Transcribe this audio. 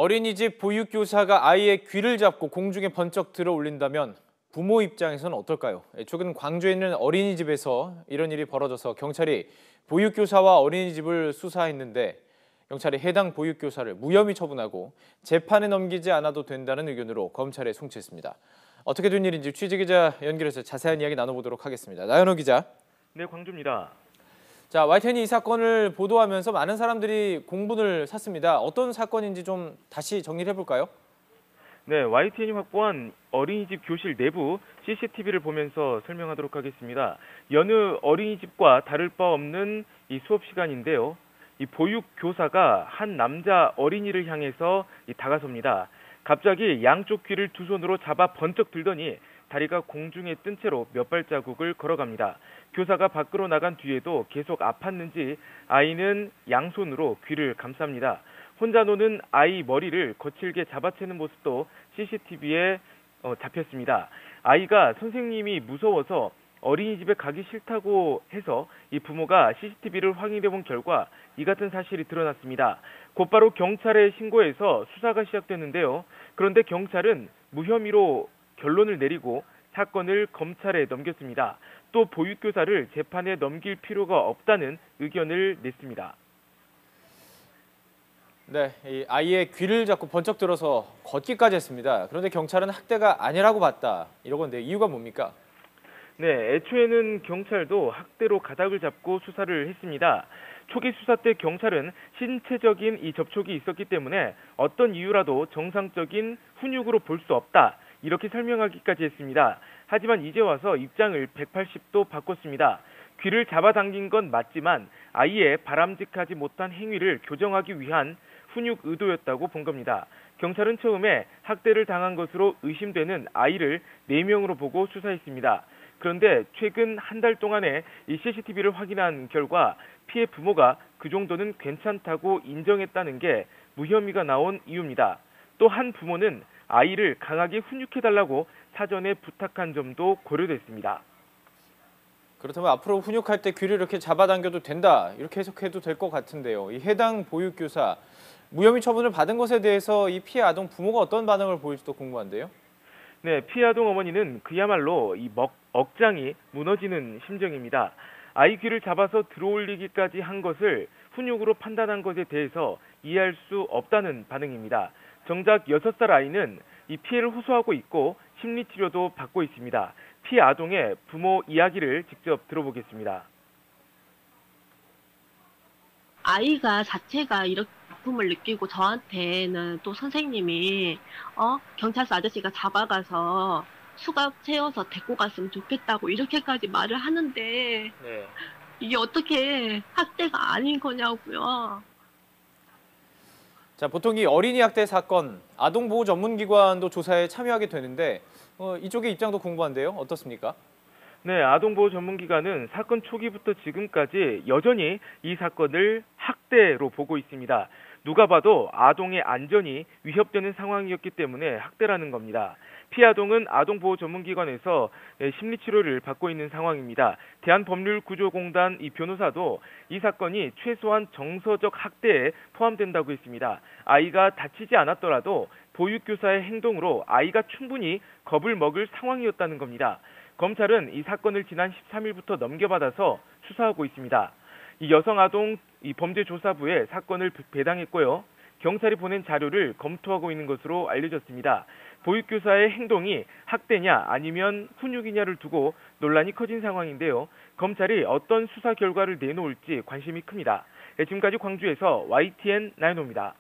어린이집 보육교사가 아이의 귀를 잡고 공중에 번쩍 들어 올린다면 부모 입장에서는 어떨까요? 최근 광주에 있는 어린이집에서 이런 일이 벌어져서 경찰이 보육교사와 어린이집을 수사했는데 경찰이 해당 보육교사를 무혐의 처분하고 재판에 넘기지 않아도 된다는 의견으로 검찰에 송치했습니다. 어떻게 된 일인지 취재기자 연결해서 자세한 이야기 나눠보도록 하겠습니다. 나연호 기자. 네, 광주입니다. 자, YTN이 이 사건을 보도하면서 많은 사람들이 공분을 샀습니다. 어떤 사건인지 좀 다시 정리를 해볼까요? 네, YTN이 확보한 어린이집 교실 내부 CCTV를 보면서 설명하도록 하겠습니다. 여느 어린이집과 다를 바 없는 이 수업 시간인데요. 이 보육 교사가 한 남자 어린이를 향해서 다가섭니다. 갑자기 양쪽 귀를 두 손으로 잡아 번쩍 들더니 다리가 공중에 뜬 채로 몇 발자국을 걸어갑니다. 교사가 밖으로 나간 뒤에도 계속 아팠는지 아이는 양손으로 귀를 감쌉니다. 혼자 노는 아이 머리를 거칠게 잡아채는 모습도 CCTV에 잡혔습니다. 아이가 선생님이 무서워서 어린이집에 가기 싫다고 해서 이 부모가 CCTV를 확인해본 결과 이 같은 사실이 드러났습니다. 곧바로 경찰에 신고해서 수사가 시작됐는데요. 그런데 경찰은 무혐의로 결론을 내리고 사건을 검찰에 넘겼습니다. 또 보육교사를 재판에 넘길 필요가 없다는 의견을 냈습니다. 네, 이 아이의 귀를 잡고 번쩍 들어서 걷기까지 했습니다. 그런데 경찰은 학대가 아니라고 봤다 이러건데 이유가 뭡니까? 네, 애초에는 경찰도 학대로 가닥을 잡고 수사를 했습니다. 초기 수사 때 경찰은 신체적인 이 접촉이 있었기 때문에 어떤 이유라도 정상적인 훈육으로 볼 수 없다. 이렇게 설명하기까지 했습니다. 하지만 이제 와서 입장을 180도 바꿨습니다. 귀를 잡아당긴 건 맞지만 아이의 바람직하지 못한 행위를 교정하기 위한 훈육 의도였다고 본 겁니다. 경찰은 처음에 학대를 당한 것으로 의심되는 아이를 4명으로 보고 수사했습니다. 그런데 최근 한 달 동안에 이 CCTV를 확인한 결과 피해 부모가 그 정도는 괜찮다고 인정했다는 게 무혐의가 나온 이유입니다. 또 한 부모는 아이를 강하게 훈육해달라고 사전에 부탁한 점도 고려됐습니다. 그렇다면 앞으로 훈육할 때 귀를 이렇게 잡아당겨도 된다 이렇게 해석해도 될 것 같은데요. 이 해당 보육교사 무혐의 처분을 받은 것에 대해서 이 피해 아동 부모가 어떤 반응을 보일지도 궁금한데요. 네, 피해 아동 어머니는 그야말로 이 억장이 무너지는 심정입니다. 아이 귀를 잡아서 들어올리기까지 한 것을 훈육으로 판단한 것에 대해서 이해할 수 없다는 반응입니다. 정작 6살 아이는 이 피해를 호소하고 있고 심리치료도 받고 있습니다. 피해 아동의 부모 이야기를 직접 들어보겠습니다. 아이가 자체가 이렇게 아픔을 느끼고 저한테는 또 선생님이 경찰서 아저씨가 잡아가서 수갑 채워서 데리고 갔으면 좋겠다고 이렇게까지 말을 하는데 네. 이게 어떻게 학대가 아닌 거냐고요. 자, 보통 이 어린이 학대 사건 아동보호 전문기관도 조사에 참여하게 되는데 이쪽의 입장도 궁금한데요. 어떻습니까? 네, 아동보호 전문기관은 사건 초기부터 지금까지 여전히 이 사건을 학대로 보고 있습니다. 누가 봐도 아동의 안전이 위협되는 상황이었기 때문에 학대라는 겁니다. 피해 아동은 아동보호 전문기관에서 심리치료를 받고 있는 상황입니다. 대한법률구조공단 이 변호사도 이 사건이 최소한 정서적 학대에 포함된다고 했습니다. 아이가 다치지 않았더라도 보육교사의 행동으로 아이가 충분히 겁을 먹을 상황이었다는 겁니다. 검찰은 이 사건을 지난 13일부터 넘겨받아서 수사하고 있습니다. 이 여성아동 범죄조사부에 사건을 배당했고요. 경찰이 보낸 자료를 검토하고 있는 것으로 알려졌습니다. 보육교사의 행동이 학대냐 아니면 훈육이냐를 두고 논란이 커진 상황인데요. 검찰이 어떤 수사 결과를 내놓을지 관심이 큽니다. 지금까지 광주에서 YTN 나연호입니다.